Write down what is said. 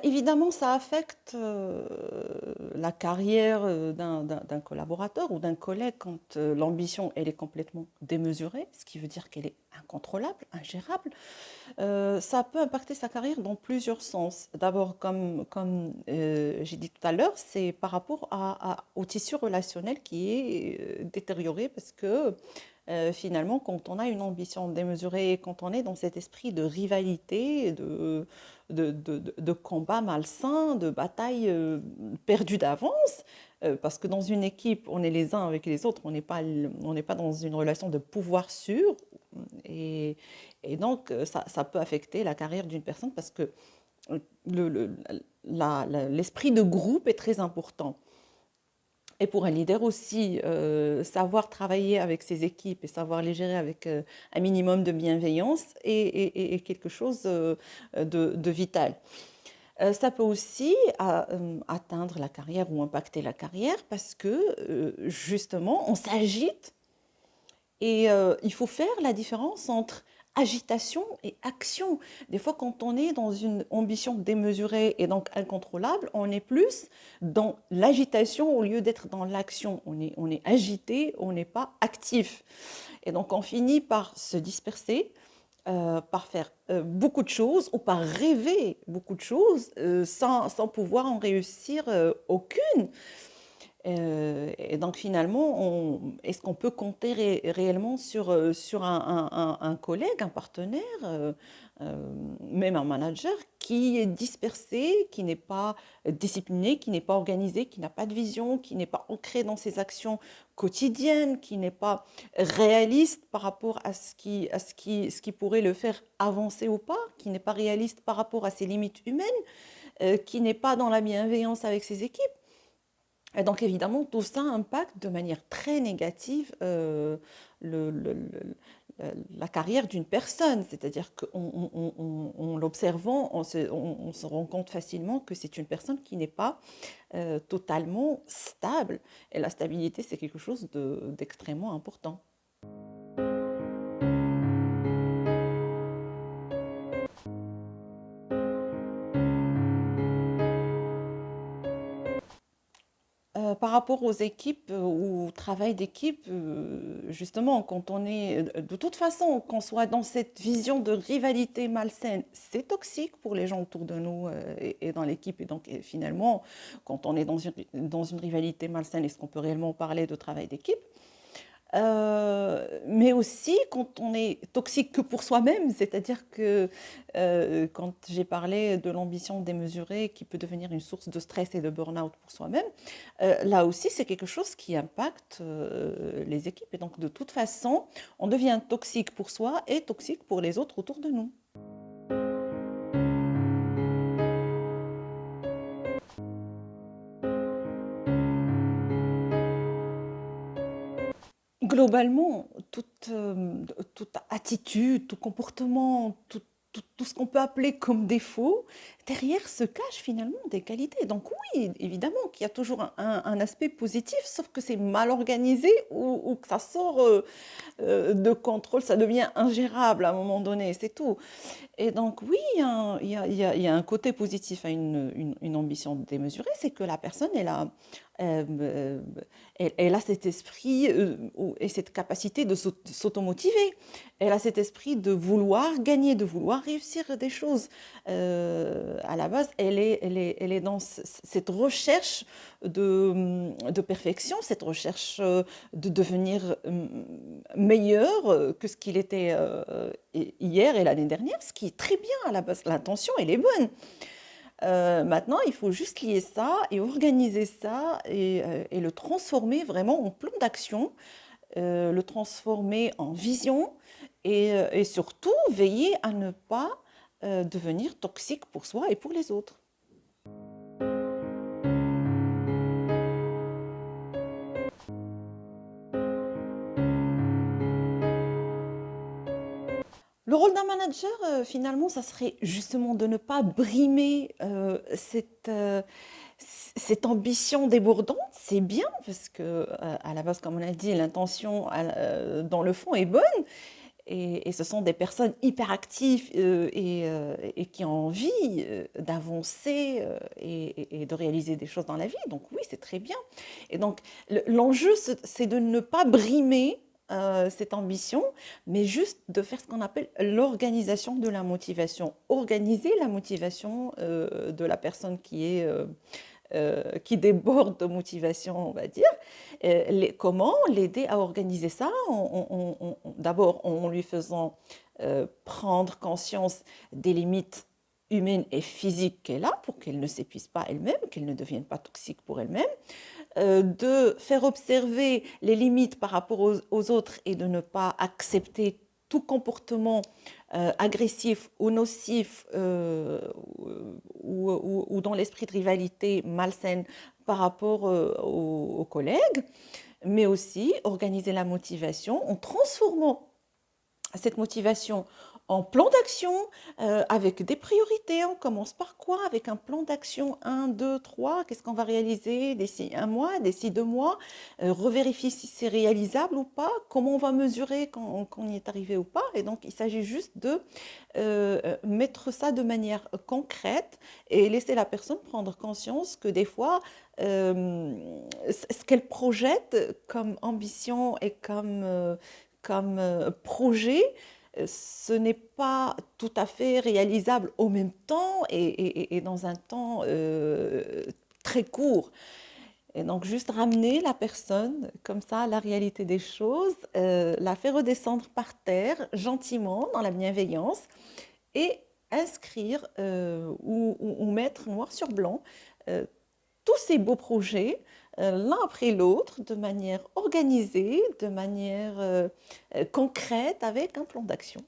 Évidemment, ça affecte la carrière d'un collaborateur ou d'un collègue quand l'ambition elle est complètement démesurée, ce qui veut dire qu'elle est incontrôlable, ingérable. Ça peut impacter sa carrière dans plusieurs sens. D'abord, comme j'ai dit tout à l'heure, c'est par rapport au tissu relationnel qui est détérioré parce que finalement, quand on a une ambition démesurée, quand on est dans cet esprit de rivalité, de combat malsain, de bataille perdue d'avance, parce que dans une équipe, on est les uns avec les autres, on n'est pas dans une relation de pouvoir sûr, et, et donc ça peut affecter la carrière d'une personne parce que le- le- l'esprit de groupe est très important. Et pour un leader aussi, savoir travailler avec ses équipes et savoir les gérer avec un minimum de bienveillance est quelque chose de vital. Ça peut aussi atteindre la carrière ou impacter la carrière parce que justement, on s'agite et il faut faire la différence entre agitation et action. Des fois, quand on est dans une ambition démesurée et donc incontrôlable, on est plus dans l'agitation au lieu d'être dans l'action. On est agité, on n'est pas actif. Et donc, on finit par se disperser, par faire beaucoup de choses ou par rêver beaucoup de choses sans pouvoir en réussir aucune. Et donc finalement, est-ce qu'on peut compter réellement sur un collègue, un partenaire, même un manager qui est dispersé, qui n'est pas discipliné, qui n'est pas organisé, qui n'a pas de vision, qui n'est pas ancré dans ses actions quotidiennes, qui n'est pas réaliste par rapport à ce qui pourrait le faire avancer ou pas, qui n'est pas réaliste par rapport à ses limites humaines, qui n'est pas dans la bienveillance avec ses équipes? Et donc évidemment, tout ça impacte de manière très négative le- le- le- la carrière d'une personne. C'est-à-dire qu'en l'observant, on se rend compte facilement que c'est une personne qui n'est pas totalement stable. Et la stabilité, c'est quelque chose d'extrêmement important. Par rapport aux équipes ou au travail d'équipe, justement, quand on est, de toute façon, qu'on soit dans cette vision de rivalité malsaine, c'est toxique pour les gens autour de nous et dans l'équipe. Et donc, et finalement, quand on est dans une rivalité malsaine, est-ce qu'on peut réellement parler de travail d'équipe? Mais aussi quand on est toxique que pour soi-même, c'est-à-dire que quand j'ai parlé de l'ambition démesurée qui peut devenir une source de stress et de burn-out pour soi-même, là aussi c'est quelque chose qui impacte les équipes. Et donc de toute façon, on devient toxique pour soi et toxique pour les autres autour de nous. Globalement, toute attitude, tout comportement, tout ce qu'on peut appeler comme défaut, derrière se cachent finalement des qualités. Donc oui, évidemment qu'il y a toujours un aspect positif, sauf que c'est mal organisé ou que ça sort de contrôle, ça devient ingérable à un moment donné, c'est tout. Et donc oui, il y a un côté positif à une ambition démesurée, c'est que la personne, euh, elle a cet esprit et cette capacité de s'automotiver. Elle a cet esprit de vouloir gagner, de vouloir réussir des choses. À la base, elle est dans cette recherche de perfection, cette recherche de devenir meilleur que ce qu'il était hier et l'année dernière, ce qui est très bien à la base. L'intention, elle est bonne. Maintenant, il faut juste lier ça et organiser ça et le transformer vraiment en plan d'action, le transformer en vision et surtout veiller à ne pas devenir toxique pour soi et pour les autres. Le rôle d'un manager, finalement, ça serait justement de ne pas brimer cette ambition débordante. C'est bien parce que, à la base, comme on a dit, l'intention dans le fond est bonne. Et ce sont des personnes hyperactives et qui ont envie d'avancer et de réaliser des choses dans la vie. Donc oui, c'est très bien. Et donc l'enjeu, c'est de ne pas brimer cette ambition, mais juste de faire ce qu'on appelle l'organisation de la motivation. Organiser la motivation de la personne qui déborde de motivation, on va dire. Comment l'aider à organiser ça? D'abord, en lui faisant prendre conscience des limites humaines et physiques qu'elle a pour qu'elle ne s'épuise pas elle-même, qu'elle ne devienne pas toxique pour elle-même, de faire observer les limites par rapport aux autres et de ne pas accepter tout comportement agressif ou nocif ou dans l'esprit de rivalité malsaine par rapport aux collègues, mais aussi organiser la motivation en transformant cette motivation en plan d'action avec des priorités. On commence par quoi? Avec un plan d'action 1, 2, 3. Qu'est-ce qu'on va réaliser d'ici un mois, d'ici 2 mois? Revérifier si c'est réalisable ou pas. Comment on va mesurer quand on y est arrivé ou pas? Et donc, il s'agit juste de mettre ça de manière concrète et laisser la personne prendre conscience que des fois, ce qu'elle projette comme ambition et comme projet, ce n'est pas tout à fait réalisable au même temps et dans un temps très court. Et donc, juste ramener la personne comme ça à la réalité des choses, la faire redescendre par terre gentiment dans la bienveillance et inscrire ou mettre noir sur blanc euh, tous ces beaux projets l'un après l'autre de manière organisée, de manière concrète avec un plan d'action.